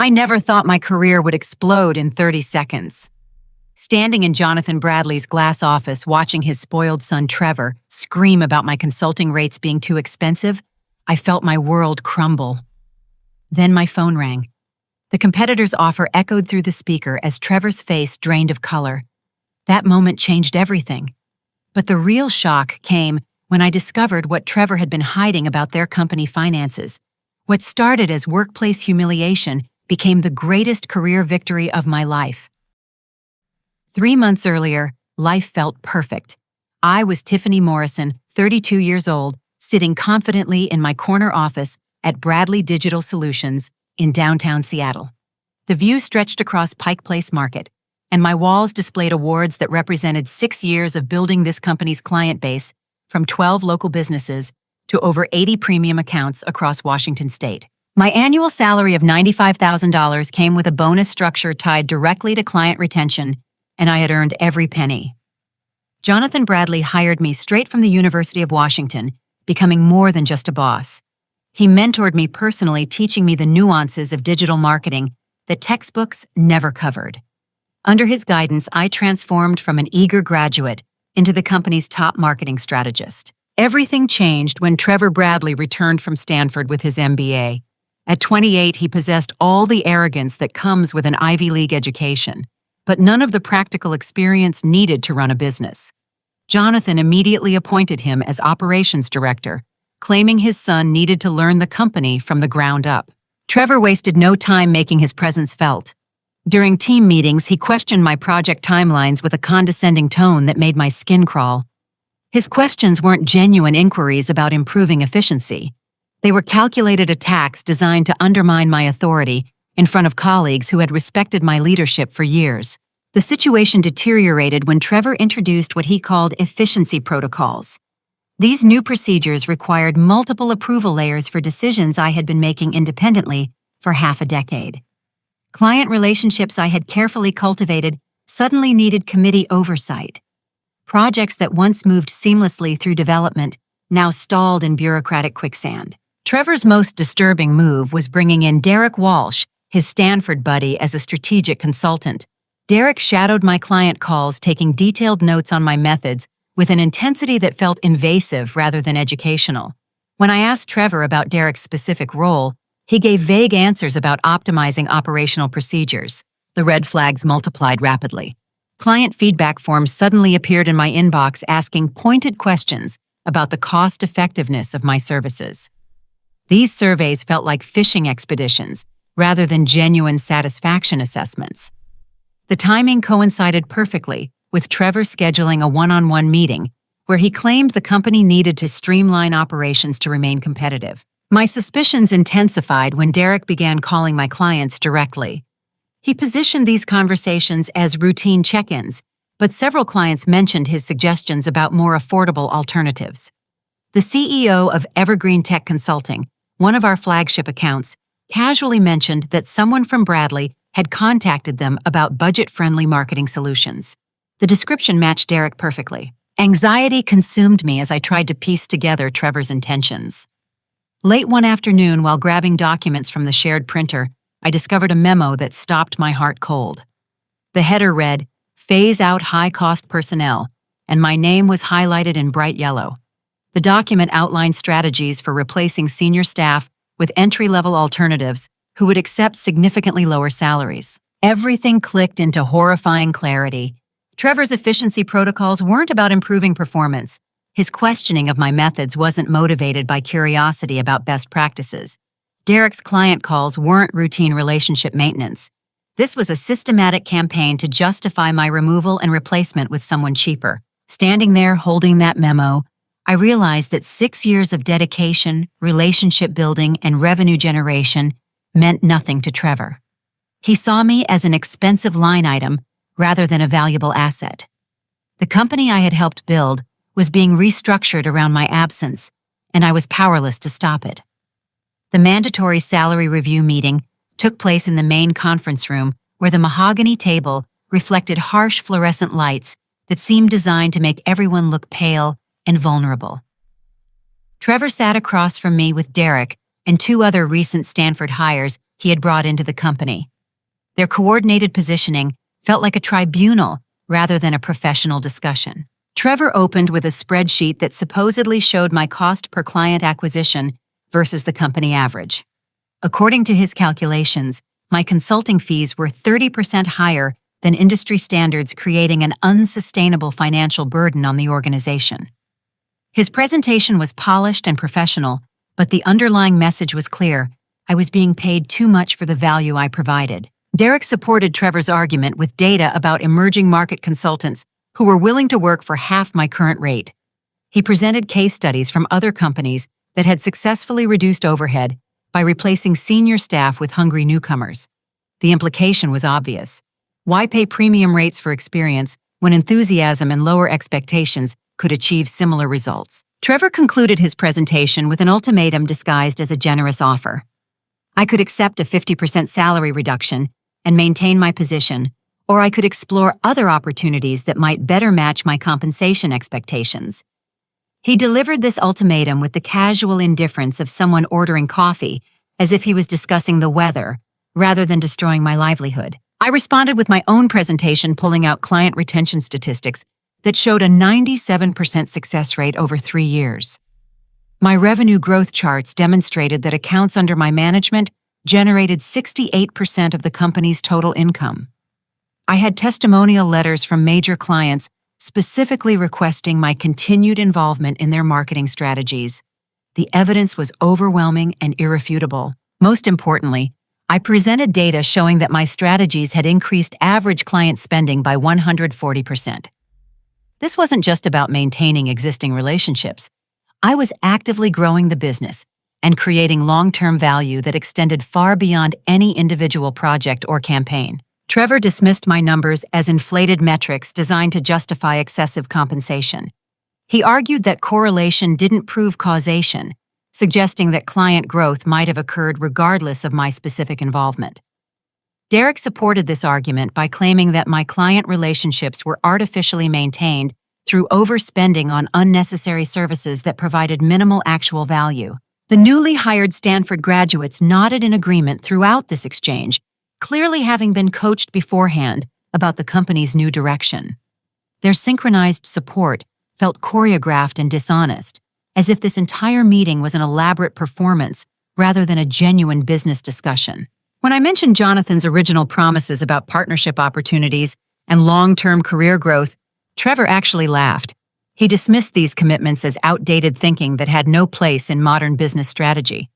I never thought my career would explode in 30 seconds. Standing in Jonathan Bradley's glass office watching his spoiled son Trevor scream about my consulting rates being too expensive, I felt my world crumble. Then my phone rang. The competitor's offer echoed through the speaker as Trevor's face drained of color. That moment changed everything. But the real shock came when I discovered what Trevor had been hiding about their company finances. What started as workplace humiliation became the greatest career victory of my life. 3 months earlier, life felt perfect. I was Tiffany Morrison, 32 years old, sitting confidently in my corner office at Bradley Digital Solutions in downtown Seattle. The view stretched across Pike Place Market, and my walls displayed awards that represented 6 years of building this company's client base from 12 local businesses to over 80 premium accounts across Washington state. My annual salary of $95,000 came with a bonus structure tied directly to client retention, and I had earned every penny. Jonathan Bradley hired me straight from the University of Washington, becoming more than just a boss. He mentored me personally, teaching me the nuances of digital marketing that textbooks never covered. Under his guidance, I transformed from an eager graduate into the company's top marketing strategist. Everything changed when Trevor Bradley returned from Stanford with his MBA. At 28, he possessed all the arrogance that comes with an Ivy League education, but none of the practical experience needed to run a business. Jonathan immediately appointed him as operations director, claiming his son needed to learn the company from the ground up. Trevor wasted no time making his presence felt. During team meetings, he questioned my project timelines with a condescending tone that made my skin crawl. His questions weren't genuine inquiries about improving efficiency. They were calculated attacks designed to undermine my authority in front of colleagues who had respected my leadership for years. The situation deteriorated when Trevor introduced what he called efficiency protocols. These new procedures required multiple approval layers for decisions I had been making independently for half a decade. Client relationships I had carefully cultivated suddenly needed committee oversight. Projects that once moved seamlessly through development now stalled in bureaucratic quicksand. Trevor's most disturbing move was bringing in Derek Walsh, his Stanford buddy, as a strategic consultant. Derek shadowed my client calls, taking detailed notes on my methods with an intensity that felt invasive rather than educational. When I asked Trevor about Derek's specific role, he gave vague answers about optimizing operational procedures. The red flags multiplied rapidly. Client feedback forms suddenly appeared in my inbox asking pointed questions about the cost-effectiveness of my services. These surveys felt like fishing expeditions rather than genuine satisfaction assessments. The timing coincided perfectly with Trevor scheduling a one-on-one meeting where he claimed the company needed to streamline operations to remain competitive. My suspicions intensified when Derek began calling my clients directly. He positioned these conversations as routine check-ins, but several clients mentioned his suggestions about more affordable alternatives. The CEO of Evergreen Tech Consulting, one of our flagship accounts, casually mentioned that someone from Bradley had contacted them about budget-friendly marketing solutions. The description matched Derek perfectly. Anxiety consumed me as I tried to piece together Trevor's intentions. Late one afternoon, while grabbing documents from the shared printer, I discovered a memo that stopped my heart cold. The header read, "Phase out high-cost personnel," and my name was highlighted in bright yellow. The document outlined strategies for replacing senior staff with entry-level alternatives who would accept significantly lower salaries. Everything clicked into horrifying clarity. Trevor's efficiency protocols weren't about improving performance. His questioning of my methods wasn't motivated by curiosity about best practices. Derek's client calls weren't routine relationship maintenance. This was a systematic campaign to justify my removal and replacement with someone cheaper. Standing there holding that memo, I realized that 6 years of dedication, relationship building, and revenue generation meant nothing to Trevor. He saw me as an expensive line item rather than a valuable asset. The company I had helped build was being restructured around my absence, and I was powerless to stop it. The mandatory salary review meeting took place in the main conference room where the mahogany table reflected harsh fluorescent lights that seemed designed to make everyone look pale and vulnerable. Trevor sat across from me with Derek and 2 other recent Stanford hires he had brought into the company. Their coordinated positioning felt like a tribunal rather than a professional discussion. Trevor opened with a spreadsheet that supposedly showed my cost per client acquisition versus the company average. According to his calculations, my consulting fees were 30% higher than industry standards, creating an unsustainable financial burden on the organization. His presentation was polished and professional, but the underlying message was clear: I was being paid too much for the value I provided. Derek supported Trevor's argument with data about emerging market consultants who were willing to work for half my current rate. He presented case studies from other companies that had successfully reduced overhead by replacing senior staff with hungry newcomers. The implication was obvious. Why pay premium rates for experience when enthusiasm and lower expectations could achieve similar results? Trevor concluded his presentation with an ultimatum disguised as a generous offer. I could accept a 50% salary reduction and maintain my position, or I could explore other opportunities that might better match my compensation expectations. He delivered this ultimatum with the casual indifference of someone ordering coffee, as if he was discussing the weather, rather than destroying my livelihood. I responded with my own presentation, pulling out client retention statistics that showed a 97% success rate over 3 years. My revenue growth charts demonstrated that accounts under my management generated 68% of the company's total income. I had testimonial letters from major clients specifically requesting my continued involvement in their marketing strategies. The evidence was overwhelming and irrefutable. Most importantly, I presented data showing that my strategies had increased average client spending by 140%. This wasn't just about maintaining existing relationships. I was actively growing the business and creating long-term value that extended far beyond any individual project or campaign. Trevor dismissed my numbers as inflated metrics designed to justify excessive compensation. He argued that correlation didn't prove causation, suggesting that client growth might have occurred regardless of my specific involvement. Derek supported this argument by claiming that my client relationships were artificially maintained through overspending on unnecessary services that provided minimal actual value. The newly hired Stanford graduates nodded in agreement throughout this exchange, clearly having been coached beforehand about the company's new direction. Their synchronized support felt choreographed and dishonest, as if this entire meeting was an elaborate performance rather than a genuine business discussion. When I mentioned Jonathan's original promises about partnership opportunities and long-term career growth, Trevor actually laughed. He dismissed these commitments as outdated thinking that had no place in modern business strategy.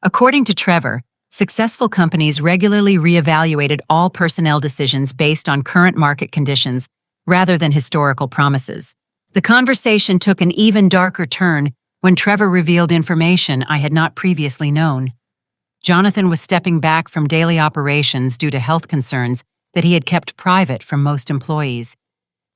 According to Trevor, successful companies regularly reevaluated all personnel decisions based on current market conditions rather than historical promises. The conversation took an even darker turn when Trevor revealed information I had not previously known. Jonathan was stepping back from daily operations due to health concerns that he had kept private from most employees.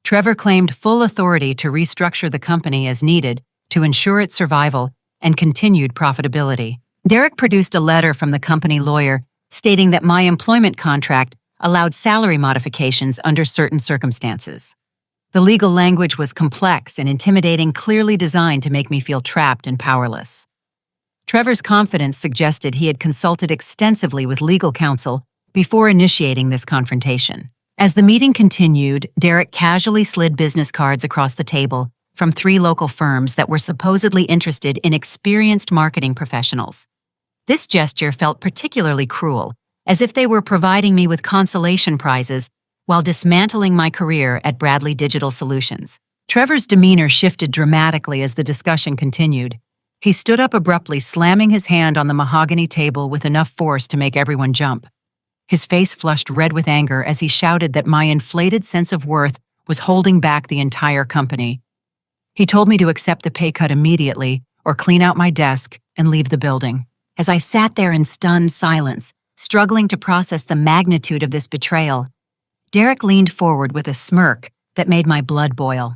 Trevor claimed full authority to restructure the company as needed to ensure its survival and continued profitability. Derek produced a letter from the company lawyer stating that my employment contract allowed salary modifications under certain circumstances. The legal language was complex and intimidating, clearly designed to make me feel trapped and powerless. Trevor's confidence suggested he had consulted extensively with legal counsel before initiating this confrontation. As the meeting continued, Derek casually slid business cards across the table from 3 local firms that were supposedly interested in experienced marketing professionals. This gesture felt particularly cruel, as if they were providing me with consolation prizes while dismantling my career at Bradley Digital Solutions. Trevor's demeanor shifted dramatically as the discussion continued. He stood up abruptly, slamming his hand on the mahogany table with enough force to make everyone jump. His face flushed red with anger as he shouted that my inflated sense of worth was holding back the entire company. He told me to accept the pay cut immediately or clean out my desk and leave the building. As I sat there in stunned silence, struggling to process the magnitude of this betrayal, Derek leaned forward with a smirk that made my blood boil.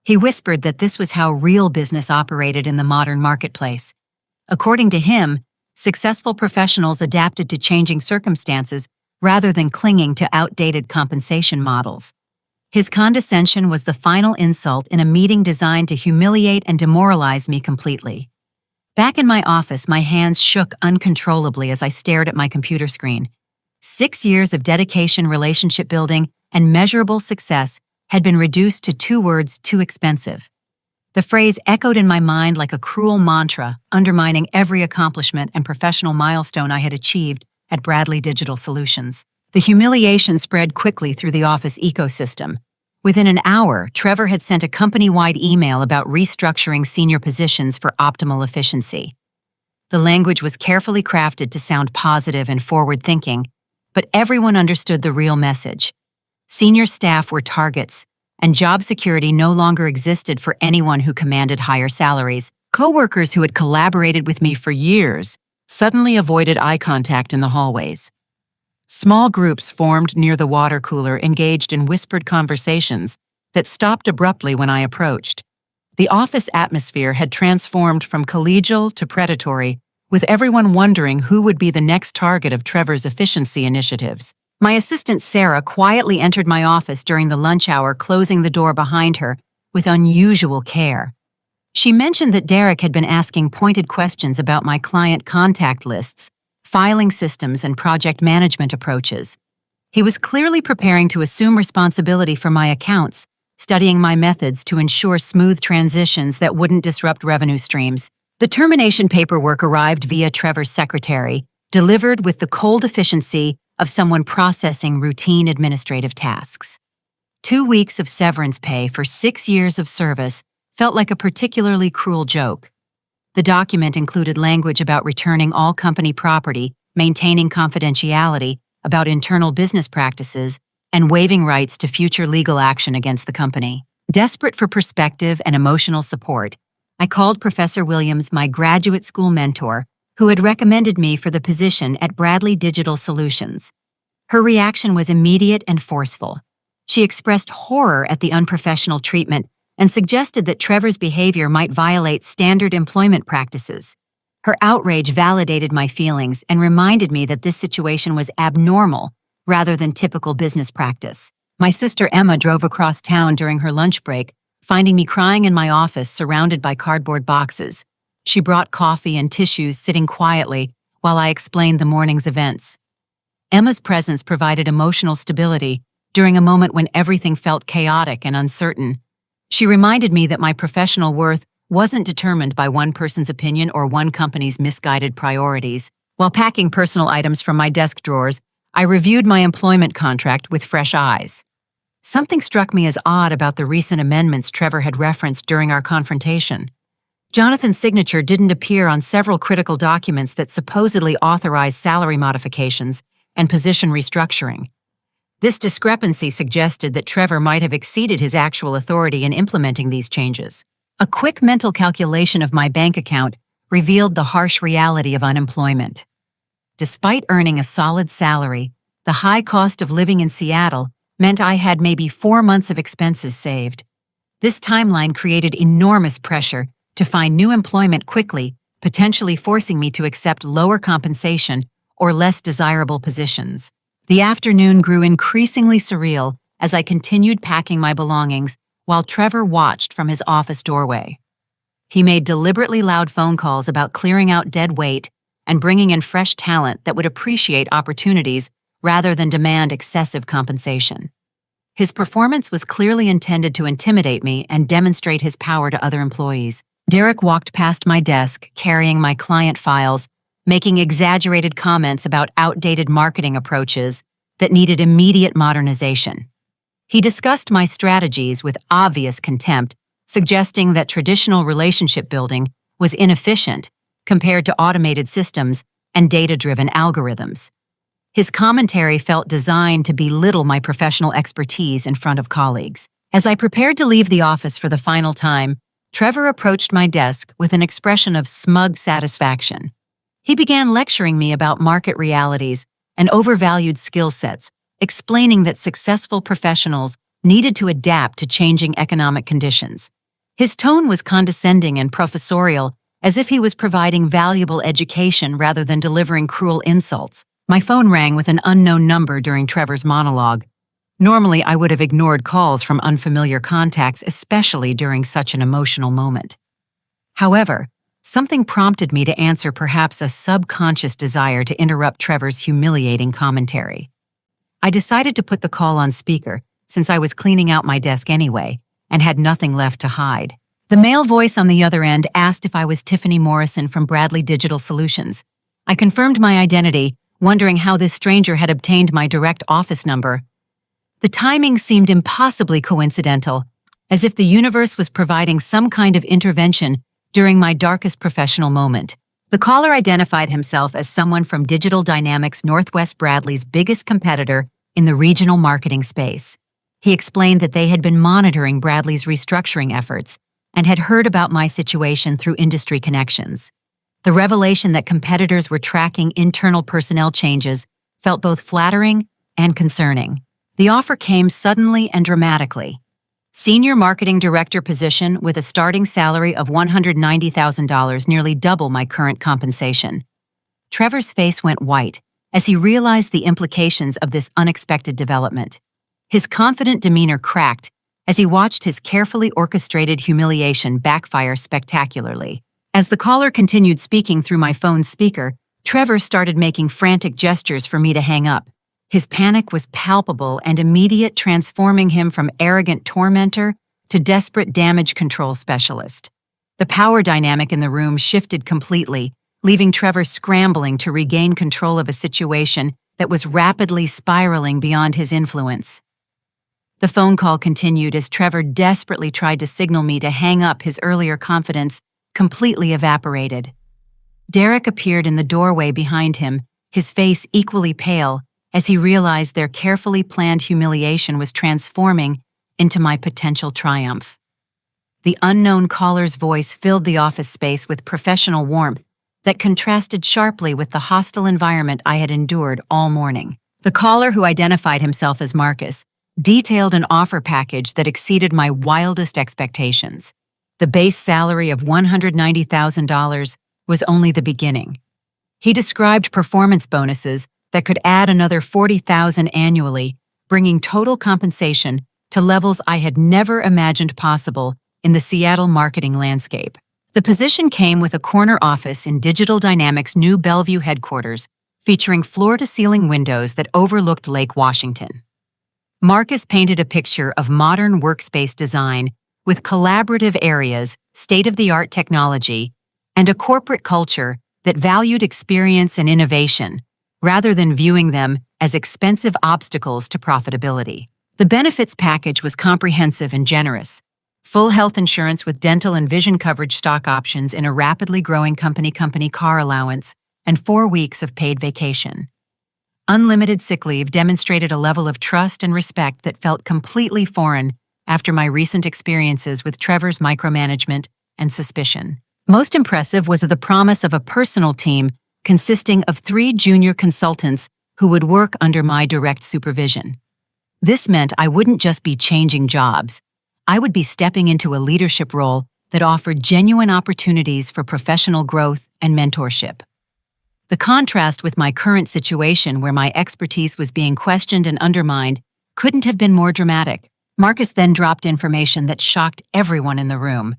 He whispered that this was how real business operated in the modern marketplace. According to him, successful professionals adapted to changing circumstances rather than clinging to outdated compensation models. His condescension was the final insult in a meeting designed to humiliate and demoralize me completely. Back in my office, my hands shook uncontrollably as I stared at my computer screen. 6 years of dedication, relationship building, and measurable success had been reduced to 2 words: too expensive. The phrase echoed in my mind like a cruel mantra, undermining every accomplishment and professional milestone I had achieved at Bradley Digital Solutions. The humiliation spread quickly through the office ecosystem. Within an hour, Trevor had sent a company-wide email about restructuring senior positions for optimal efficiency. The language was carefully crafted to sound positive and forward-thinking, but everyone understood the real message. Senior staff were targets, and job security no longer existed for anyone who commanded higher salaries. Coworkers who had collaborated with me for years suddenly avoided eye contact in the hallways. Small groups formed near the water cooler engaged in whispered conversations that stopped abruptly when I approached. The office atmosphere had transformed from collegial to predatory, with everyone wondering who would be the next target of Trevor's efficiency initiatives. My assistant Sarah quietly entered my office during the lunch hour, closing the door behind her with unusual care. She mentioned that Derek had been asking pointed questions about my client contact lists, filing systems, and project management approaches. He was clearly preparing to assume responsibility for my accounts, studying my methods to ensure smooth transitions that wouldn't disrupt revenue streams. The termination paperwork arrived via Trevor's secretary, delivered with the cold efficiency of someone processing routine administrative tasks. 2 weeks of severance pay for 6 years of service felt like a particularly cruel joke. The document included language about returning all company property, maintaining confidentiality about internal business practices, and waiving rights to future legal action against the company. Desperate for perspective and emotional support, I called Professor Williams, my graduate school mentor, who had recommended me for the position at Bradley Digital Solutions. Her reaction was immediate and forceful. She expressed horror at the unprofessional treatment and suggested that Trevor's behavior might violate standard employment practices. Her outrage validated my feelings and reminded me that this situation was abnormal rather than typical business practice. My sister Emma drove across town during her lunch break, finding me crying in my office surrounded by cardboard boxes. She brought coffee and tissues, sitting quietly while I explained the morning's events. Emma's presence provided emotional stability during a moment when everything felt chaotic and uncertain. She reminded me that my professional worth wasn't determined by one person's opinion or one company's misguided priorities. While packing personal items from my desk drawers, I reviewed my employment contract with fresh eyes. Something struck me as odd about the recent amendments Trevor had referenced during our confrontation. Jonathan's signature didn't appear on several critical documents that supposedly authorized salary modifications and position restructuring. This discrepancy suggested that Trevor might have exceeded his actual authority in implementing these changes. A quick mental calculation of my bank account revealed the harsh reality of unemployment. Despite earning a solid salary, the high cost of living in Seattle meant I had maybe 4 months of expenses saved. This timeline created enormous pressure to find new employment quickly, potentially forcing me to accept lower compensation or less desirable positions. The afternoon grew increasingly surreal as I continued packing my belongings while Trevor watched from his office doorway. He made deliberately loud phone calls about clearing out dead weight and bringing in fresh talent that would appreciate opportunities rather than demand excessive compensation. His performance was clearly intended to intimidate me and demonstrate his power to other employees. Derek walked past my desk, carrying my client files, making exaggerated comments about outdated marketing approaches that needed immediate modernization. He discussed my strategies with obvious contempt, suggesting that traditional relationship building was inefficient compared to automated systems and data-driven algorithms. His commentary felt designed to belittle my professional expertise in front of colleagues. As I prepared to leave the office for the final time, Trevor approached my desk with an expression of smug satisfaction. He began lecturing me about market realities and overvalued skill sets, explaining that successful professionals needed to adapt to changing economic conditions. His tone was condescending and professorial, as if he was providing valuable education rather than delivering cruel insults. My phone rang with an unknown number during Trevor's monologue. Normally, I would have ignored calls from unfamiliar contacts, especially during such an emotional moment. However, Something prompted me to answer, perhaps a subconscious desire to interrupt Trevor's humiliating commentary. I decided to put the call on speaker since I was cleaning out my desk anyway and had nothing left to hide. The male voice on the other end asked if I was Tiffany Morrison from Bradley Digital Solutions. I confirmed my identity, wondering how this stranger had obtained my direct office number. The timing seemed impossibly coincidental, as if the universe was providing some kind of intervention during my darkest professional moment. The caller identified himself as someone from Digital Dynamics Northwest, Bradley's biggest competitor in the regional marketing space. He explained that they had been monitoring Bradley's restructuring efforts and had heard about my situation through industry connections. The revelation that competitors were tracking internal personnel changes felt both flattering and concerning. The offer came suddenly and dramatically. Senior Marketing Director position with a starting salary of $190,000, nearly double my current compensation. Trevor's face went white as he realized the implications of this unexpected development. His confident demeanor cracked as he watched his carefully orchestrated humiliation backfire spectacularly. As the caller continued speaking through my phone speaker, Trevor started making frantic gestures for me to hang up. His panic was palpable and immediate, transforming him from arrogant tormentor to desperate damage control specialist. The power dynamic in the room shifted completely, leaving Trevor scrambling to regain control of a situation that was rapidly spiraling beyond his influence. The phone call continued as Trevor desperately tried to signal me to hang up. His earlier confidence completely evaporated. Derek appeared in the doorway behind him, his face equally pale, as he realized their carefully planned humiliation was transforming into my potential triumph. The unknown caller's voice filled the office space with professional warmth that contrasted sharply with the hostile environment I had endured all morning. The caller, who identified himself as Marcus, detailed an offer package that exceeded my wildest expectations. The base salary of $190,000 was only the beginning. He described performance bonuses that could add another $40,000 annually, bringing total compensation to levels I had never imagined possible in the Seattle marketing landscape. The position came with a corner office in Digital Dynamics' new Bellevue headquarters, featuring floor-to-ceiling windows that overlooked Lake Washington. Marcus painted a picture of modern workspace design with collaborative areas, state-of-the-art technology, and a corporate culture that valued experience and innovation, rather than viewing them as expensive obstacles to profitability. The benefits package was comprehensive and generous. Full health insurance with dental and vision coverage, stock options in a rapidly growing company car allowance, and 4 weeks of paid vacation. Unlimited sick leave demonstrated a level of trust and respect that felt completely foreign after my recent experiences with Trevor's micromanagement and suspicion. Most impressive was the promise of a personal team consisting of 3 junior consultants who would work under my direct supervision. This meant I wouldn't just be changing jobs. I would be stepping into a leadership role that offered genuine opportunities for professional growth and mentorship. The contrast with my current situation, where my expertise was being questioned and undermined, couldn't have been more dramatic. Marcus then dropped information that shocked everyone in the room.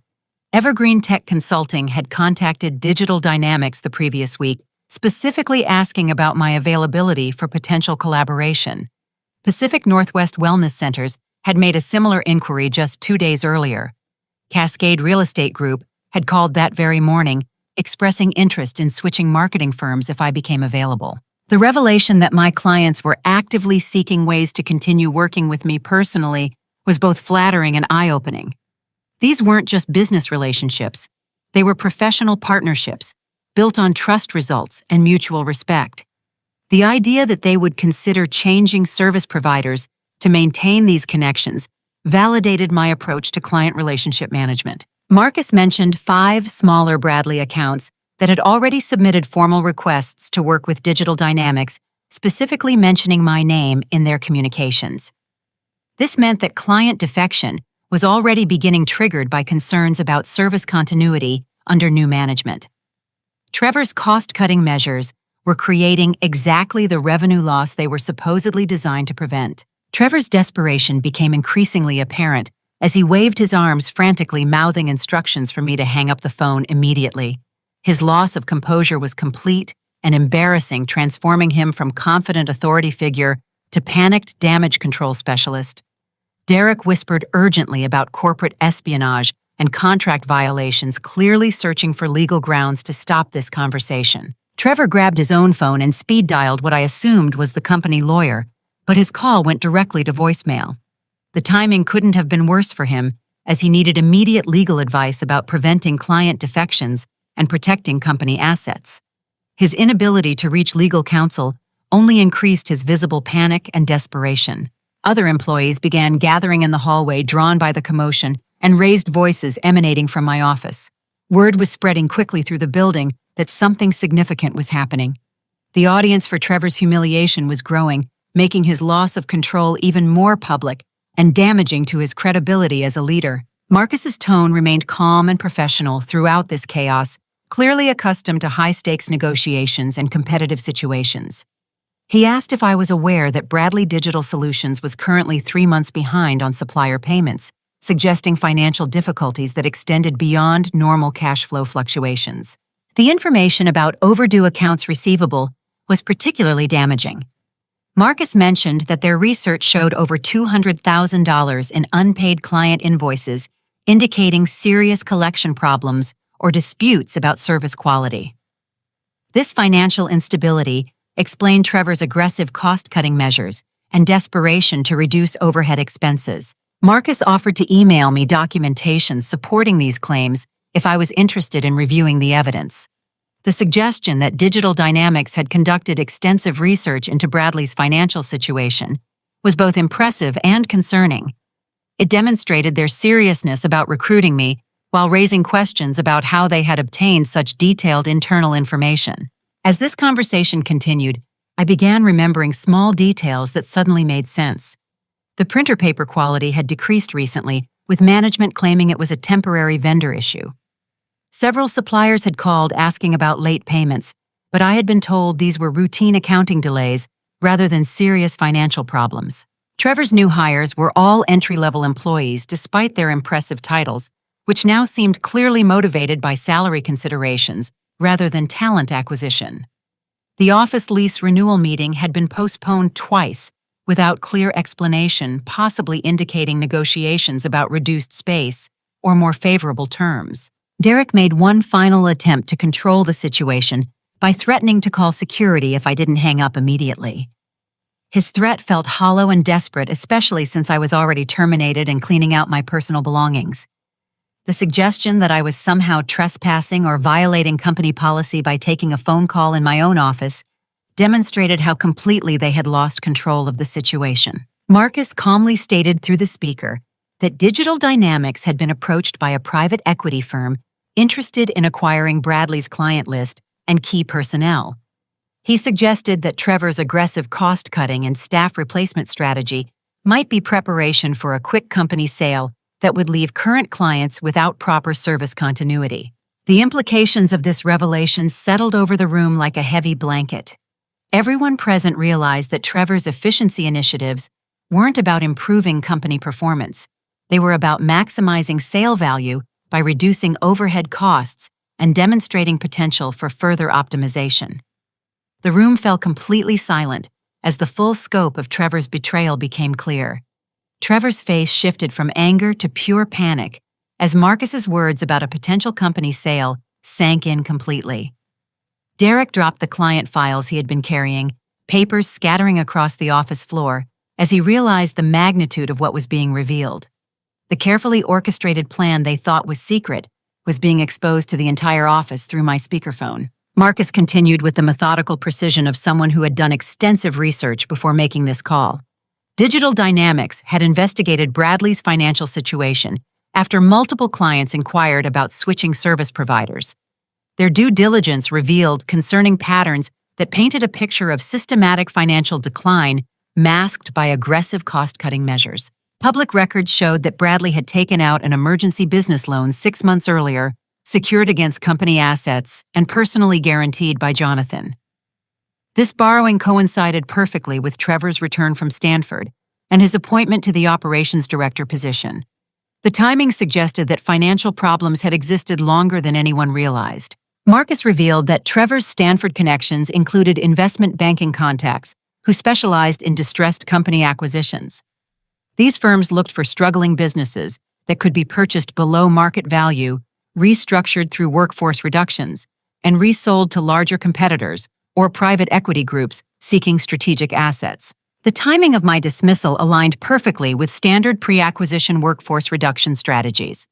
Evergreen Tech Consulting had contacted Digital Dynamics the previous week, specifically asking about my availability for potential collaboration. Pacific Northwest Wellness Centers had made a similar inquiry just 2 days earlier. Cascade Real Estate Group had called that very morning, expressing interest in switching marketing firms if I became available. The revelation that my clients were actively seeking ways to continue working with me personally was both flattering and eye-opening. These weren't just business relationships. They were professional partnerships, built on trust, results, and mutual respect. The idea that they would consider changing service providers to maintain these connections validated my approach to client relationship management. Marcus mentioned 5 smaller Bradley accounts that had already submitted formal requests to work with Digital Dynamics, specifically mentioning my name in their communications. This meant that client defection was already beginning, triggered by concerns about service continuity under new management. Trevor's cost-cutting measures were creating exactly the revenue loss they were supposedly designed to prevent. Trevor's desperation became increasingly apparent as he waved his arms frantically, mouthing instructions for me to hang up the phone immediately. His loss of composure was complete and embarrassing, transforming him from confident authority figure to panicked damage control specialist. Derek whispered urgently about corporate espionage and contract violations, clearly searching for legal grounds to stop this conversation. Trevor grabbed his own phone and speed-dialed what I assumed was the company lawyer, but his call went directly to voicemail. The timing couldn't have been worse for him, as he needed immediate legal advice about preventing client defections and protecting company assets. His inability to reach legal counsel only increased his visible panic and desperation. Other employees began gathering in the hallway, drawn by the commotion and raised voices emanating from my office. Word was spreading quickly through the building that something significant was happening. The audience for Trevor's humiliation was growing, making his loss of control even more public and damaging to his credibility as a leader. Marcus's tone remained calm and professional throughout this chaos, clearly accustomed to high-stakes negotiations and competitive situations. He asked if I was aware that Bradley Digital Solutions was currently 3 months behind on supplier payments, suggesting financial difficulties that extended beyond normal cash flow fluctuations. The information about overdue accounts receivable was particularly damaging. Marcus mentioned that their research showed over $200,000 in unpaid client invoices, indicating serious collection problems or disputes about service quality. This financial instability explained Trevor's aggressive cost-cutting measures and desperation to reduce overhead expenses. Marcus offered to email me documentation supporting these claims if I was interested in reviewing the evidence. The suggestion that Digital Dynamics had conducted extensive research into Bradley's financial situation was both impressive and concerning. It demonstrated their seriousness about recruiting me while raising questions about how they had obtained such detailed internal information. As this conversation continued, I began remembering small details that suddenly made sense. The printer paper quality had decreased recently, with management claiming it was a temporary vendor issue. Several suppliers had called asking about late payments, but I had been told these were routine accounting delays rather than serious financial problems. Trevor's new hires were all entry-level employees despite their impressive titles, which now seemed clearly motivated by salary considerations rather than talent acquisition. The office lease renewal meeting had been postponed twice, without clear explanation, possibly indicating negotiations about reduced space or more favorable terms. Derek made one final attempt to control the situation by threatening to call security if I didn't hang up immediately. His threat felt hollow and desperate, especially since I was already terminated and cleaning out my personal belongings. The suggestion that I was somehow trespassing or violating company policy by taking a phone call in my own office demonstrated how completely they had lost control of the situation. Marcus calmly stated through the speaker that Digital Dynamics had been approached by a private equity firm interested in acquiring Bradley's client list and key personnel. He suggested that Trevor's aggressive cost-cutting and staff replacement strategy might be preparation for a quick company sale that would leave current clients without proper service continuity. The implications of this revelation settled over the room like a heavy blanket. Everyone present realized that Trevor's efficiency initiatives weren't about improving company performance. They were about maximizing sale value by reducing overhead costs and demonstrating potential for further optimization. The room fell completely silent as the full scope of Trevor's betrayal became clear. Trevor's face shifted from anger to pure panic as Marcus's words about a potential company sale sank in completely. Derek dropped the client files he had been carrying, papers scattering across the office floor, as he realized the magnitude of what was being revealed. The carefully orchestrated plan they thought was secret was being exposed to the entire office through my speakerphone. Marcus continued with the methodical precision of someone who had done extensive research before making this call. Digital Dynamics had investigated Bradley's financial situation after multiple clients inquired about switching service providers. Their due diligence revealed concerning patterns that painted a picture of systematic financial decline masked by aggressive cost-cutting measures. Public records showed that Bradley had taken out an emergency business loan 6 months earlier, secured against company assets and personally guaranteed by Jonathan. This borrowing coincided perfectly with Trevor's return from Stanford and his appointment to the operations director position. The timing suggested that financial problems had existed longer than anyone realized. Marcus revealed that Trevor's Stanford connections included investment banking contacts who specialized in distressed company acquisitions. These firms looked for struggling businesses that could be purchased below market value, restructured through workforce reductions, and resold to larger competitors or private equity groups seeking strategic assets. The timing of my dismissal aligned perfectly with standard pre-acquisition workforce reduction strategies.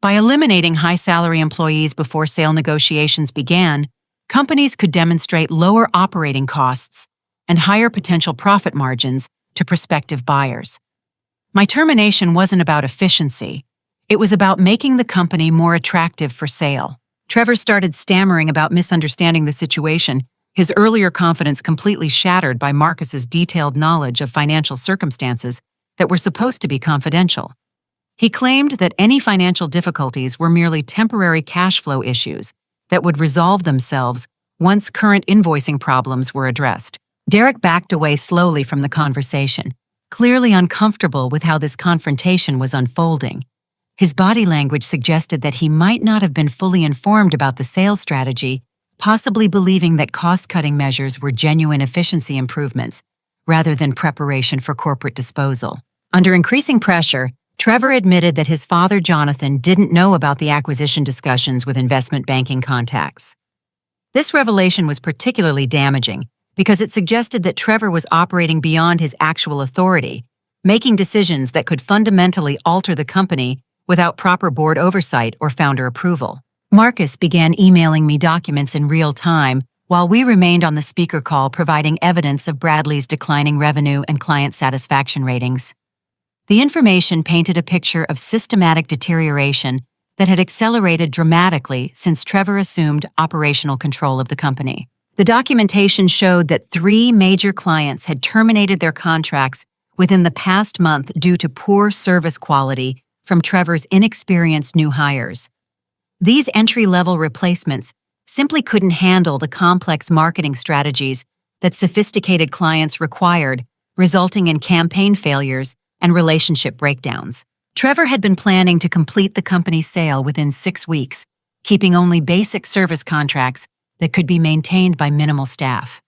By eliminating high-salary employees before sale negotiations began, companies could demonstrate lower operating costs and higher potential profit margins to prospective buyers. My termination wasn't about efficiency. It was about making the company more attractive for sale. Trevor started stammering about misunderstanding the situation, his earlier confidence completely shattered by Marcus's detailed knowledge of financial circumstances that were supposed to be confidential. He claimed that any financial difficulties were merely temporary cash flow issues that would resolve themselves once current invoicing problems were addressed. Derek backed away slowly from the conversation, clearly uncomfortable with how this confrontation was unfolding. His body language suggested that he might not have been fully informed about the sales strategy, possibly believing that cost-cutting measures were genuine efficiency improvements rather than preparation for corporate disposal. Under increasing pressure, Trevor admitted that his father, Jonathan, didn't know about the acquisition discussions with investment banking contacts. This revelation was particularly damaging because it suggested that Trevor was operating beyond his actual authority, making decisions that could fundamentally alter the company without proper board oversight or founder approval. Marcus began emailing me documents in real time while we remained on the speaker call, providing evidence of Bradley's declining revenue and client satisfaction ratings. The information painted a picture of systematic deterioration that had accelerated dramatically since Trevor assumed operational control of the company. The documentation showed that 3 major clients had terminated their contracts within the past month due to poor service quality from Trevor's inexperienced new hires. These entry-level replacements simply couldn't handle the complex marketing strategies that sophisticated clients required, resulting in campaign failures and relationship breakdowns. Trevor had been planning to complete the company's sale within 6 weeks, keeping only basic service contracts that could be maintained by minimal staff.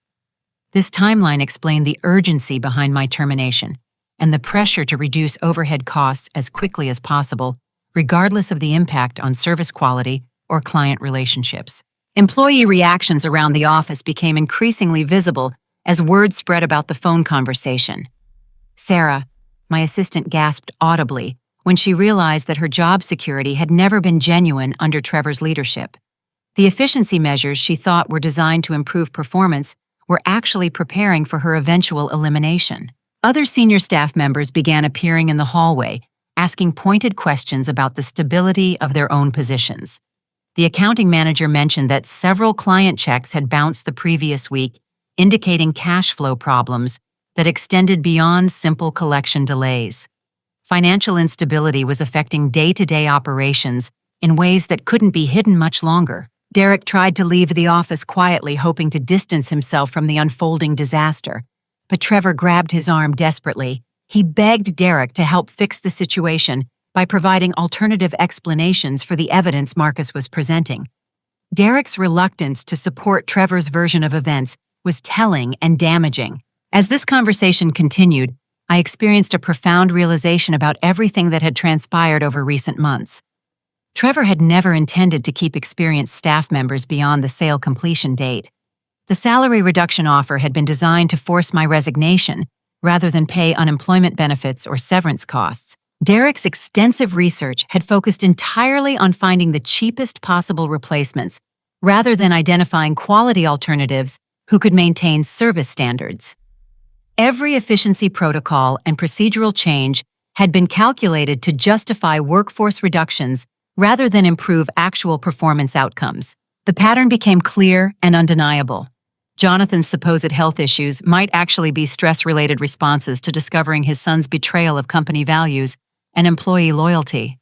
This timeline explained the urgency behind my termination and the pressure to reduce overhead costs as quickly as possible, regardless of the impact on service quality or client relationships. Employee reactions around the office became increasingly visible as word spread about the phone conversation. Sarah, my assistant, gasped audibly when she realized that her job security had never been genuine under Trevor's leadership. The efficiency measures she thought were designed to improve performance were actually preparing for her eventual elimination. Other senior staff members began appearing in the hallway, asking pointed questions about the stability of their own positions. The accounting manager mentioned that several client checks had bounced the previous week, indicating cash flow problems that extended beyond simple collection delays. Financial instability was affecting day-to-day operations in ways that couldn't be hidden much longer. Derek tried to leave the office quietly, hoping to distance himself from the unfolding disaster, but Trevor grabbed his arm desperately. He begged Derek to help fix the situation by providing alternative explanations for the evidence Marcus was presenting. Derek's reluctance to support Trevor's version of events was telling and damaging. As this conversation continued, I experienced a profound realization about everything that had transpired over recent months. Trevor had never intended to keep experienced staff members beyond the sale completion date. The salary reduction offer had been designed to force my resignation rather than pay unemployment benefits or severance costs. Derek's extensive research had focused entirely on finding the cheapest possible replacements rather than identifying quality alternatives who could maintain service standards. Every efficiency protocol and procedural change had been calculated to justify workforce reductions rather than improve actual performance outcomes. The pattern became clear and undeniable. Jonathan's supposed health issues might actually be stress-related responses to discovering his son's betrayal of company values and employee loyalty.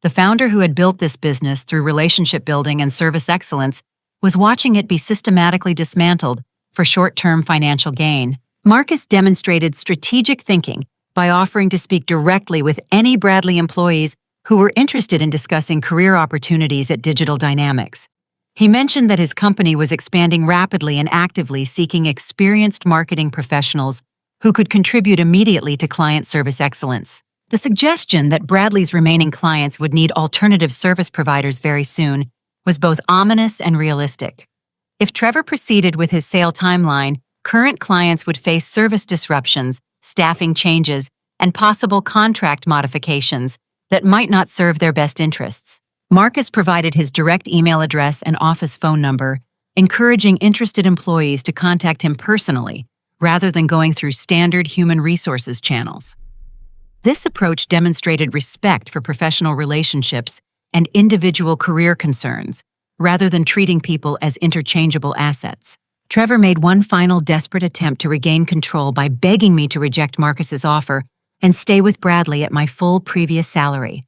The founder who had built this business through relationship building and service excellence was watching it be systematically dismantled for short-term financial gain. Marcus demonstrated strategic thinking by offering to speak directly with any Bradley employees who were interested in discussing career opportunities at Digital Dynamics. He mentioned that his company was expanding rapidly and actively seeking experienced marketing professionals who could contribute immediately to client service excellence. The suggestion that Bradley's remaining clients would need alternative service providers very soon was both ominous and realistic. If Trevor proceeded with his sale timeline, current clients would face service disruptions, staffing changes, and possible contract modifications that might not serve their best interests. Marcus provided his direct email address and office phone number, encouraging interested employees to contact him personally rather than going through standard human resources channels. This approach demonstrated respect for professional relationships and individual career concerns, rather than treating people as interchangeable assets. Trevor made one final desperate attempt to regain control by begging me to reject Marcus's offer and stay with Bradley at my full previous salary.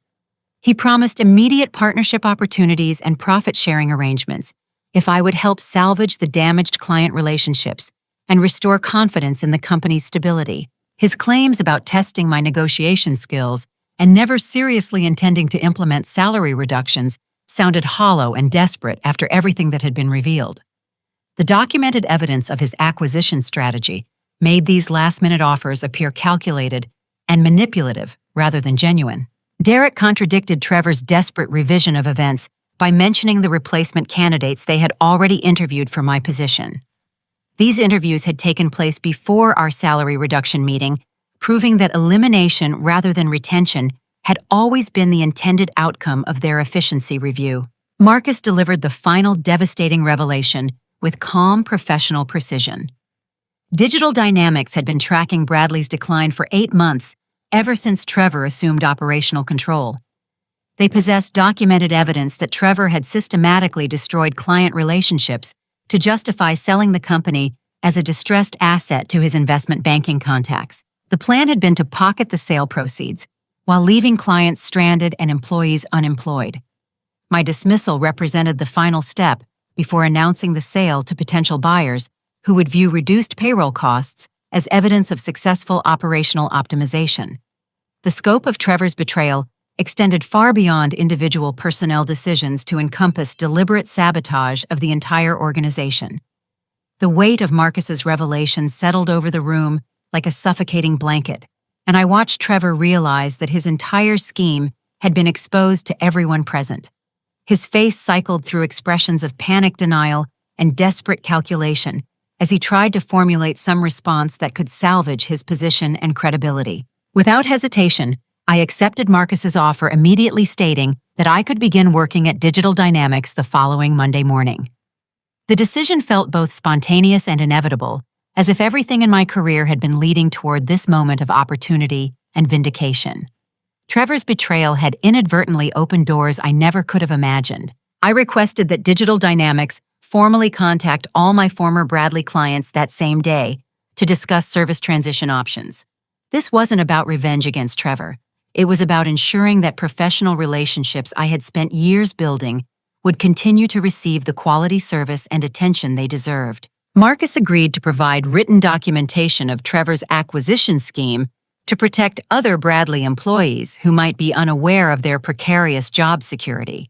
He promised immediate partnership opportunities and profit-sharing arrangements if I would help salvage the damaged client relationships and restore confidence in the company's stability. His claims about testing my negotiation skills and never seriously intending to implement salary reductions sounded hollow and desperate after everything that had been revealed. The documented evidence of his acquisition strategy made these last-minute offers appear calculated and manipulative rather than genuine. Derek contradicted Trevor's desperate revision of events by mentioning the replacement candidates they had already interviewed for my position. These interviews had taken place before our salary reduction meeting, proving that elimination rather than retention had always been the intended outcome of their efficiency review. Marcus delivered the final devastating revelation with calm professional precision. Digital Dynamics had been tracking Bradley's decline for 8 months, ever since Trevor assumed operational control. They possessed documented evidence that Trevor had systematically destroyed client relationships to justify selling the company as a distressed asset to his investment banking contacts. The plan had been to pocket the sale proceeds while leaving clients stranded and employees unemployed. My dismissal represented the final step before announcing the sale to potential buyers who would view reduced payroll costs as evidence of successful operational optimization. The scope of Trevor's betrayal extended far beyond individual personnel decisions to encompass deliberate sabotage of the entire organization. The weight of Marcus's revelation settled over the room like a suffocating blanket, and I watched Trevor realize that his entire scheme had been exposed to everyone present. His face cycled through expressions of panic denial and desperate calculation as he tried to formulate some response that could salvage his position and credibility. Without hesitation, I accepted Marcus's offer, immediately stating that I could begin working at Digital Dynamics the following Monday morning. The decision felt both spontaneous and inevitable, as if everything in my career had been leading toward this moment of opportunity and vindication. Trevor's betrayal had inadvertently opened doors I never could have imagined. I requested that Digital Dynamics formally contact all my former Bradley clients that same day to discuss service transition options. This wasn't about revenge against Trevor. It was about ensuring that professional relationships I had spent years building would continue to receive the quality service and attention they deserved. Marcus agreed to provide written documentation of Trevor's acquisition scheme to protect other Bradley employees who might be unaware of their precarious job security.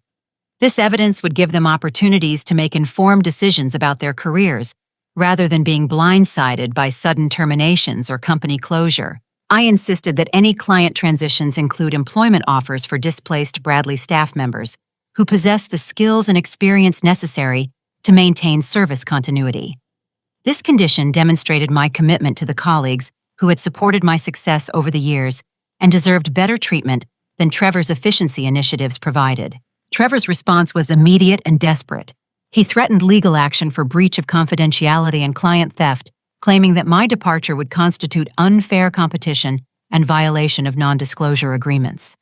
This evidence would give them opportunities to make informed decisions about their careers, rather than being blindsided by sudden terminations or company closure. I insisted that any client transitions include employment offers for displaced Bradley staff members who possess the skills and experience necessary to maintain service continuity. This condition demonstrated my commitment to the colleagues who had supported my success over the years and deserved better treatment than Trevor's efficiency initiatives provided. Trevor's response was immediate and desperate. He threatened legal action for breach of confidentiality and client theft, claiming that my departure would constitute unfair competition and violation of non-disclosure agreements.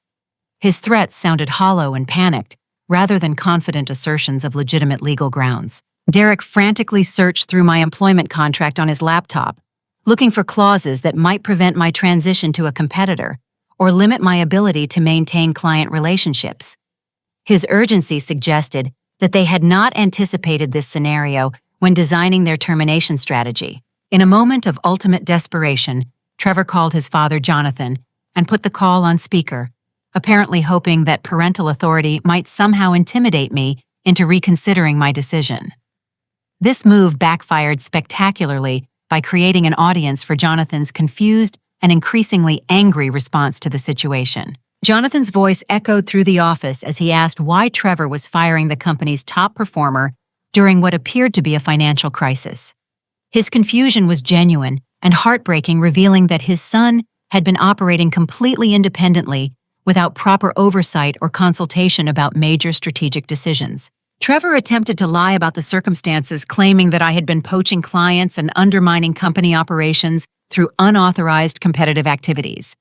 His threats sounded hollow and panicked, rather than confident assertions of legitimate legal grounds. Derek frantically searched through my employment contract on his laptop, looking for clauses that might prevent my transition to a competitor or limit my ability to maintain client relationships. His urgency suggested that they had not anticipated this scenario when designing their termination strategy. In a moment of ultimate desperation, Trevor called his father, Jonathan, and put the call on speaker, apparently hoping that parental authority might somehow intimidate me into reconsidering my decision. This move backfired spectacularly by creating an audience for Jonathan's confused and increasingly angry response to the situation. Jonathan's voice echoed through the office as he asked why Trevor was firing the company's top performer during what appeared to be a financial crisis. His confusion was genuine and heartbreaking, revealing that his son had been operating completely independently without proper oversight or consultation about major strategic decisions. Trevor attempted to lie about the circumstances, claiming that I had been poaching clients and undermining company operations through unauthorized competitive activities.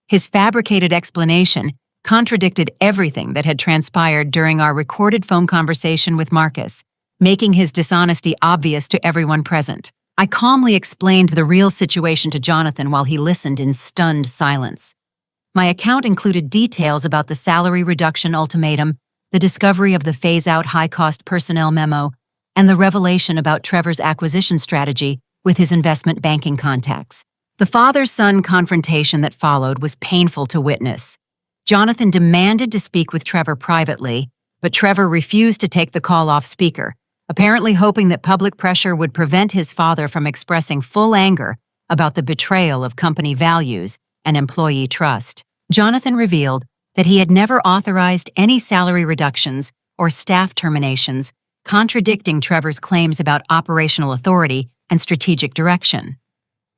His fabricated explanation contradicted everything that had transpired during our recorded phone conversation with Marcus, making his dishonesty obvious to everyone present. I calmly explained the real situation to Jonathan while he listened in stunned silence. My account included details about the salary reduction ultimatum, the discovery of the phase-out high-cost personnel memo, and the revelation about Trevor's acquisition strategy with his investment banking contacts. The father-son confrontation that followed was painful to witness. Jonathan demanded to speak with Trevor privately, but Trevor refused to take the call off speaker, apparently hoping that public pressure would prevent his father from expressing full anger about the betrayal of company values and employee trust. Jonathan revealed that he had never authorized any salary reductions or staff terminations, contradicting Trevor's claims about operational authority and strategic direction.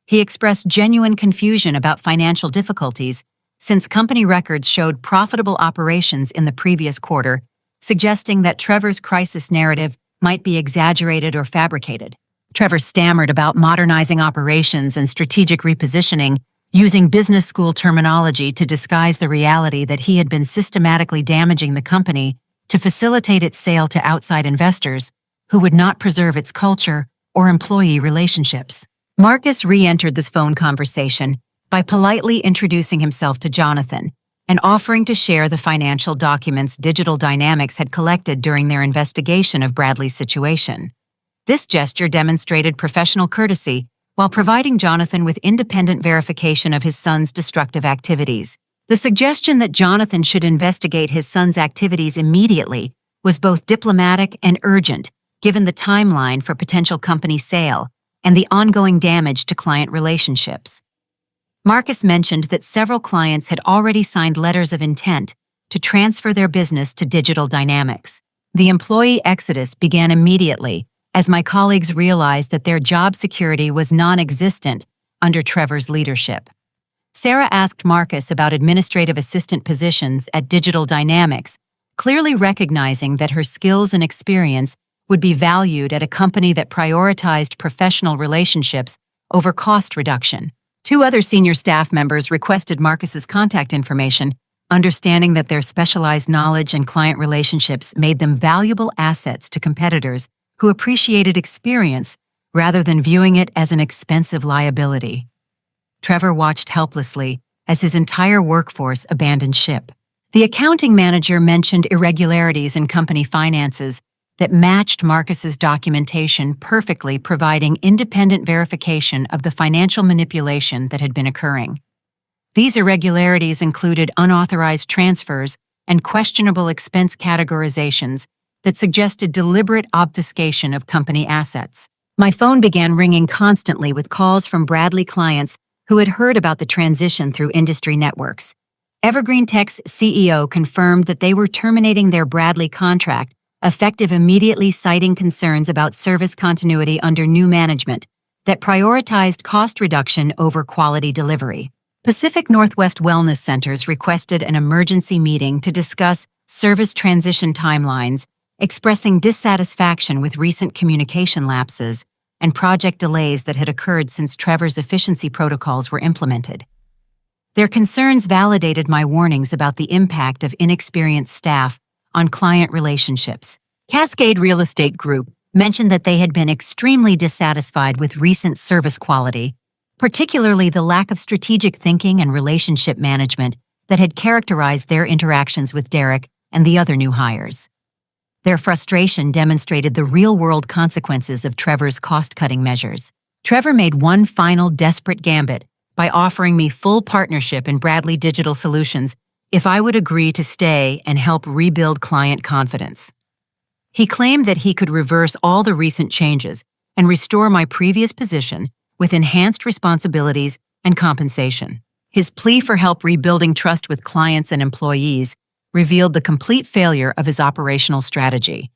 He expressed genuine confusion about financial difficulties, since company records showed profitable operations in the previous quarter, suggesting that Trevor's crisis narrative might be exaggerated or fabricated. Trevor stammered about modernizing operations and strategic repositioning, using business school terminology to disguise the reality that he had been systematically damaging the company to facilitate its sale to outside investors who would not preserve its culture or employee relationships. Marcus re-entered this phone conversation by politely introducing himself to Jonathan and offering to share the financial documents Digital Dynamics had collected during their investigation of Bradley's situation. This gesture demonstrated professional courtesy while providing Jonathan with independent verification of his son's destructive activities. The suggestion that Jonathan should investigate his son's activities immediately was both diplomatic and urgent, given the timeline for potential company sale and the ongoing damage to client relationships. Marcus mentioned that several clients had already signed letters of intent to transfer their business to Digital Dynamics. The employee exodus began immediately as my colleagues realized that their job security was non-existent under Trevor's leadership. Sarah asked Marcus about administrative assistant positions at Digital Dynamics, clearly recognizing that her skills and experience would be valued at a company that prioritized professional relationships over cost reduction. 2 other senior staff members requested Marcus's contact information, understanding that their specialized knowledge and client relationships made them valuable assets to competitors who appreciated experience rather than viewing it as an expensive liability. Trevor watched helplessly as his entire workforce abandoned ship. The accounting manager mentioned irregularities in company finances that matched Marcus's documentation perfectly, providing independent verification of the financial manipulation that had been occurring. These irregularities included unauthorized transfers and questionable expense categorizations that suggested deliberate obfuscation of company assets. My phone began ringing constantly with calls from Bradley clients who had heard about the transition through industry networks. Evergreen Tech's CEO confirmed that they were terminating their Bradley contract, effective immediately, citing concerns about service continuity under new management that prioritized cost reduction over quality delivery. Pacific Northwest Wellness Centers requested an emergency meeting to discuss service transition timelines, expressing dissatisfaction with recent communication lapses and project delays that had occurred since Trevor's efficiency protocols were implemented. Their concerns validated my warnings about the impact of inexperienced staff on client relationships. Cascade Real Estate Group mentioned that they had been extremely dissatisfied with recent service quality, particularly the lack of strategic thinking and relationship management that had characterized their interactions with Derek and the other new hires. Their frustration demonstrated the real-world consequences of Trevor's cost-cutting measures. Trevor made one final desperate gambit by offering me full partnership in Bradley Digital Solutions if I would agree to stay and help rebuild client confidence. He claimed that he could reverse all the recent changes and restore my previous position with enhanced responsibilities and compensation. His plea for help rebuilding trust with clients and employees revealed the complete failure of his operational strategy.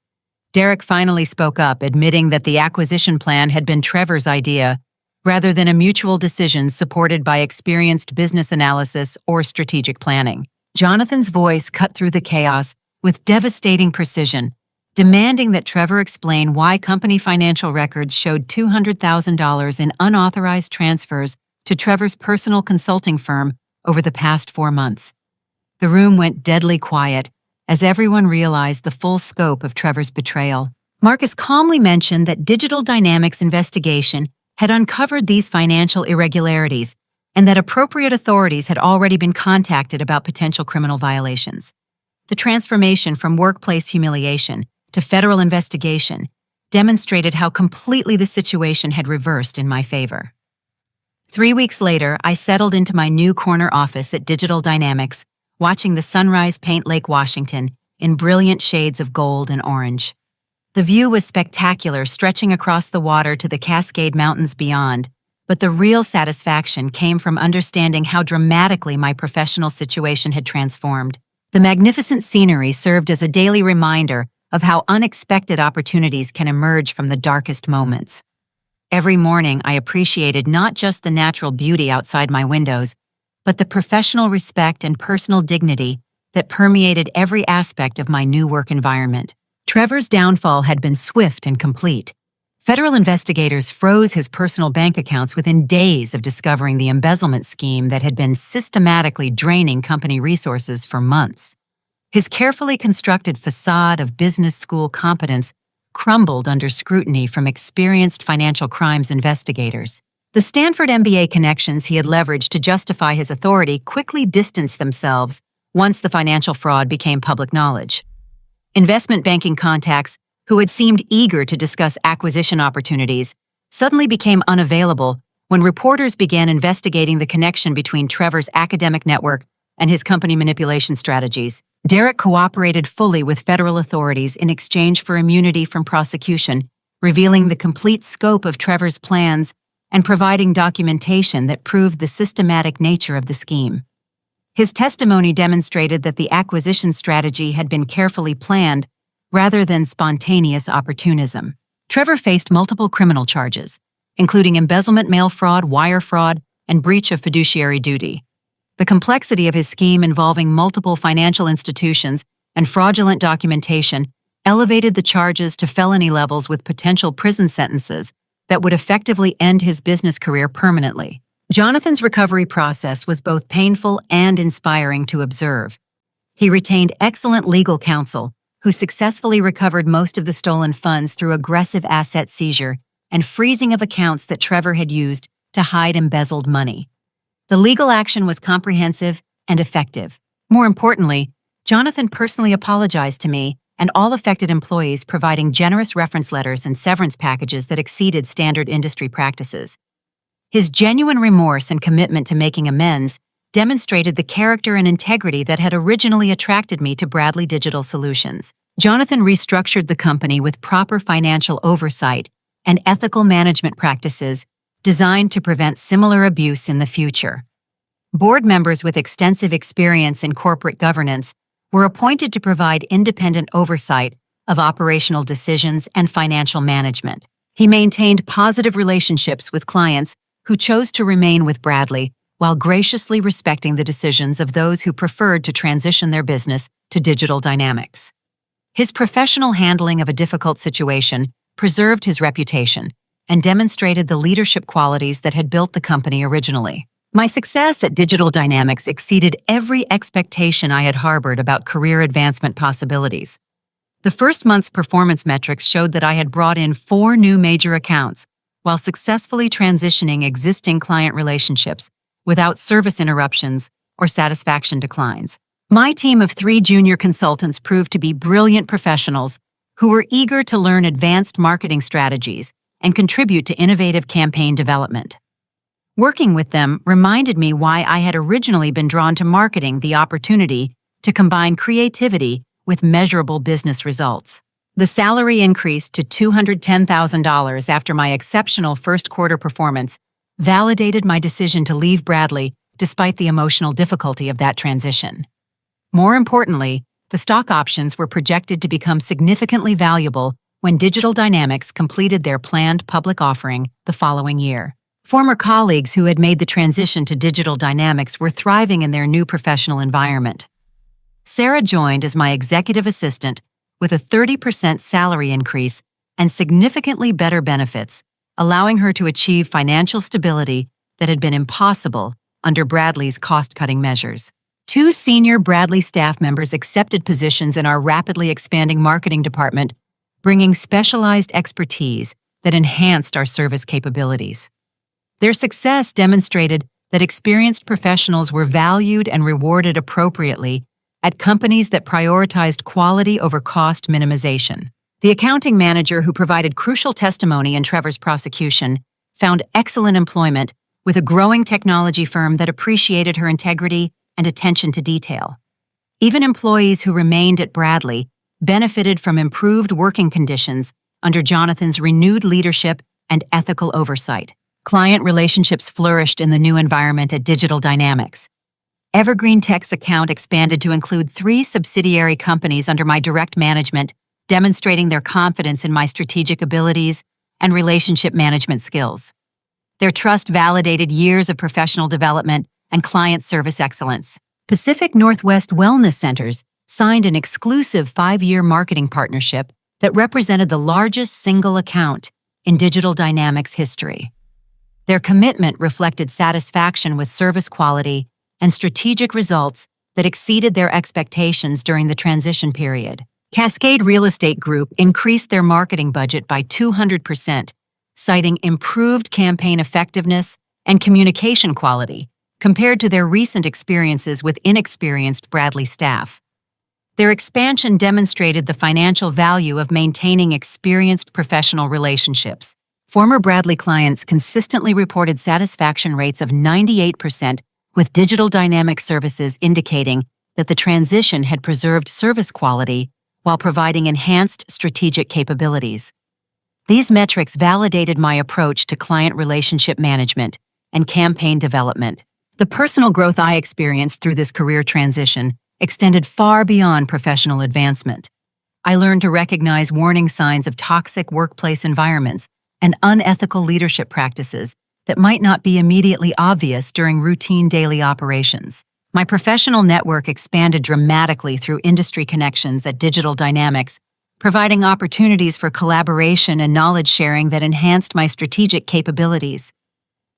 Derek finally spoke up, admitting that the acquisition plan had been Trevor's idea rather than a mutual decision supported by experienced business analysis or strategic planning. Jonathan's voice cut through the chaos with devastating precision, demanding that Trevor explain why company financial records showed $200,000 in unauthorized transfers to Trevor's personal consulting firm over the past 4 months. The room went deadly quiet as everyone realized the full scope of Trevor's betrayal. Marcus calmly mentioned that Digital Dynamics' investigation had uncovered these financial irregularities and that appropriate authorities had already been contacted about potential criminal violations. The transformation from workplace humiliation to federal investigation demonstrated how completely the situation had reversed in my favor. 3 weeks later, I settled into my new corner office at Digital Dynamics, watching the sunrise paint Lake Washington in brilliant shades of gold and orange. The view was spectacular, stretching across the water to the Cascade Mountains beyond, but the real satisfaction came from understanding how dramatically my professional situation had transformed. The magnificent scenery served as a daily reminder of how unexpected opportunities can emerge from the darkest moments. Every morning, I appreciated not just the natural beauty outside my windows, but the professional respect and personal dignity that permeated every aspect of my new work environment. Trevor's downfall had been swift and complete. Federal investigators froze his personal bank accounts within days of discovering the embezzlement scheme that had been systematically draining company resources for months. His carefully constructed facade of business school competence crumbled under scrutiny from experienced financial crimes investigators. The Stanford MBA connections he had leveraged to justify his authority quickly distanced themselves once the financial fraud became public knowledge. Investment banking contacts, who had seemed eager to discuss acquisition opportunities, suddenly became unavailable when reporters began investigating the connection between Trevor's academic network and his company manipulation strategies. Derek cooperated fully with federal authorities in exchange for immunity from prosecution, revealing the complete scope of Trevor's plans and providing documentation that proved the systematic nature of the scheme. His testimony demonstrated that the acquisition strategy had been carefully planned rather than spontaneous opportunism. Trevor faced multiple criminal charges, including embezzlement, mail fraud, wire fraud, and breach of fiduciary duty. The complexity of his scheme involving multiple financial institutions and fraudulent documentation elevated the charges to felony levels with potential prison sentences that would effectively end his business career permanently. Jonathan's recovery process was both painful and inspiring to observe. He retained excellent legal counsel, who successfully recovered most of the stolen funds through aggressive asset seizure and freezing of accounts that Trevor had used to hide embezzled money. The legal action was comprehensive and effective. More importantly, Jonathan personally apologized to me and all affected employees, providing generous reference letters and severance packages that exceeded standard industry practices. His genuine remorse and commitment to making amends demonstrated the character and integrity that had originally attracted me to Bradley Digital Solutions. Jonathan restructured the company with proper financial oversight and ethical management practices designed to prevent similar abuse in the future. Board members with extensive experience in corporate governance were appointed to provide independent oversight of operational decisions and financial management. He maintained positive relationships with clients who chose to remain with Bradley while graciously respecting the decisions of those who preferred to transition their business to Digital Dynamics. His professional handling of a difficult situation preserved his reputation and demonstrated the leadership qualities that had built the company originally. My success at Digital Dynamics exceeded every expectation I had harbored about career advancement possibilities. The first month's performance metrics showed that I had brought in 4 new major accounts while successfully transitioning existing client relationships without service interruptions or satisfaction declines. My team of 3 junior consultants proved to be brilliant professionals who were eager to learn advanced marketing strategies and contribute to innovative campaign development. Working with them reminded me why I had originally been drawn to marketing: the opportunity to combine creativity with measurable business results. The salary increase to $210,000 after my exceptional first quarter performance validated my decision to leave Bradley despite the emotional difficulty of that transition. More importantly, the stock options were projected to become significantly valuable when Digital Dynamics completed their planned public offering the following year. Former colleagues who had made the transition to Digital Dynamics were thriving in their new professional environment. Sarah joined as my executive assistant with a 30% salary increase and significantly better benefits, allowing her to achieve financial stability that had been impossible under Bradley's cost-cutting measures. 2 senior Bradley staff members accepted positions in our rapidly expanding marketing department, bringing specialized expertise that enhanced our service capabilities. Their success demonstrated that experienced professionals were valued and rewarded appropriately at companies that prioritized quality over cost minimization. The accounting manager who provided crucial testimony in Trevor's prosecution found excellent employment with a growing technology firm that appreciated her integrity and attention to detail. Even employees who remained at Bradley benefited from improved working conditions under Jonathan's renewed leadership and ethical oversight. Client relationships flourished in the new environment at Digital Dynamics. Evergreen Tech's account expanded to include 3 subsidiary companies under my direct management, demonstrating their confidence in my strategic abilities and relationship management skills. Their trust validated years of professional development and client service excellence. Pacific Northwest Wellness Centers signed an exclusive 5-year marketing partnership that represented the largest single account in Digital Dynamics history. Their commitment reflected satisfaction with service quality and strategic results that exceeded their expectations during the transition period. Cascade Real Estate Group increased their marketing budget by 200%, citing improved campaign effectiveness and communication quality compared to their recent experiences with inexperienced Bradley staff. Their expansion demonstrated the financial value of maintaining experienced professional relationships. Former Bradley clients consistently reported satisfaction rates of 98%, with Digital Dynamics services indicating that the transition had preserved service quality while providing enhanced strategic capabilities. These metrics validated my approach to client relationship management and campaign development. The personal growth I experienced through this career transition extended far beyond professional advancement. I learned to recognize warning signs of toxic workplace environments and unethical leadership practices that might not be immediately obvious during routine daily operations. My professional network expanded dramatically through industry connections at Digital Dynamics, providing opportunities for collaboration and knowledge sharing that enhanced my strategic capabilities.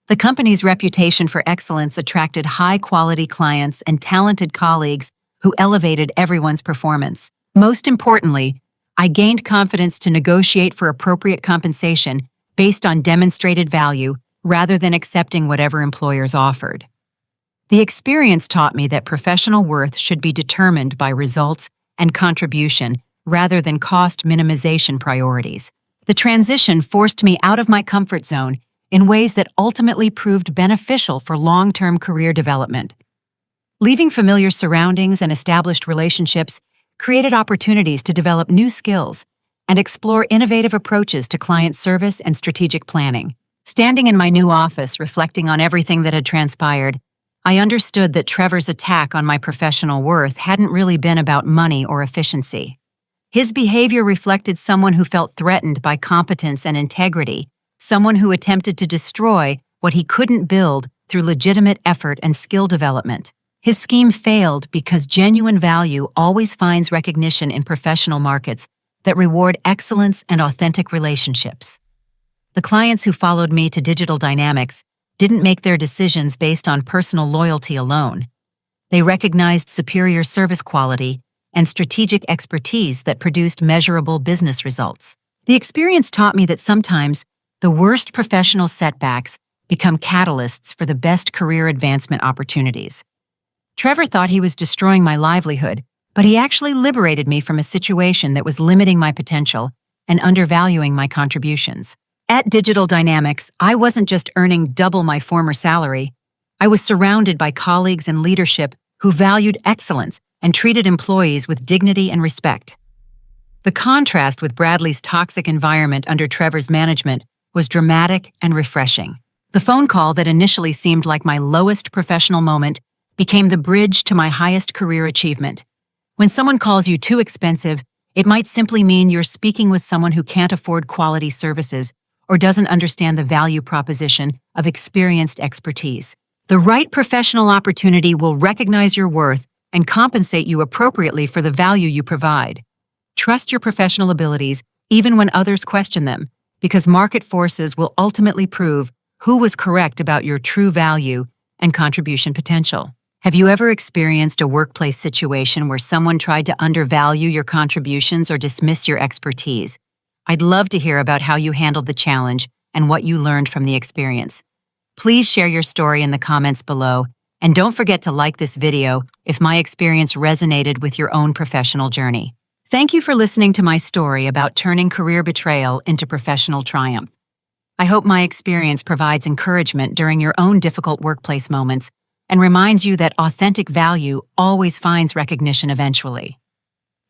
The company's reputation for excellence attracted high-quality clients and talented colleagues who elevated everyone's performance. Most importantly, I gained confidence to negotiate for appropriate compensation based on demonstrated value rather than accepting whatever employers offered. The experience taught me that professional worth should be determined by results and contribution rather than cost minimization priorities. The transition forced me out of my comfort zone in ways that ultimately proved beneficial for long-term career development. Leaving familiar surroundings and established relationships created opportunities to develop new skills and explore innovative approaches to client service and strategic planning. Standing in my new office, reflecting on everything that had transpired, I understood that Trevor's attack on my professional worth hadn't really been about money or efficiency. His behavior reflected someone who felt threatened by competence and integrity, someone who attempted to destroy what he couldn't build through legitimate effort and skill development. His scheme failed because genuine value always finds recognition in professional markets that reward excellence and authentic relationships. The clients who followed me to Digital Dynamics didn't make their decisions based on personal loyalty alone. They recognized superior service quality and strategic expertise that produced measurable business results. The experience taught me that sometimes the worst professional setbacks become catalysts for the best career advancement opportunities. Trevor thought he was destroying my livelihood, but he actually liberated me from a situation that was limiting my potential and undervaluing my contributions. At Digital Dynamics, I wasn't just earning double my former salary. I was surrounded by colleagues and leadership who valued excellence and treated employees with dignity and respect. The contrast with Bradley's toxic environment under Trevor's management was dramatic and refreshing. The phone call that initially seemed like my lowest professional moment became the bridge to my highest career achievement. When someone calls you too expensive, it might simply mean you're speaking with someone who can't afford quality services or doesn't understand the value proposition of experienced expertise. The right professional opportunity will recognize your worth and compensate you appropriately for the value you provide. Trust your professional abilities even when others question them, because market forces will ultimately prove who was correct about your true value and contribution potential. Have you ever experienced a workplace situation where someone tried to undervalue your contributions or dismiss your expertise? I'd love to hear about how you handled the challenge and what you learned from the experience. Please share your story in the comments below, and don't forget to like this video if my experience resonated with your own professional journey. Thank you for listening to my story about turning career betrayal into professional triumph. I hope my experience provides encouragement during your own difficult workplace moments and reminds you that authentic value always finds recognition eventually.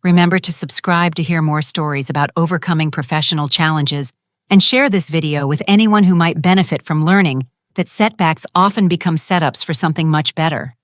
Remember to subscribe to hear more stories about overcoming professional challenges, and share this video with anyone who might benefit from learning that setbacks often become setups for something much better.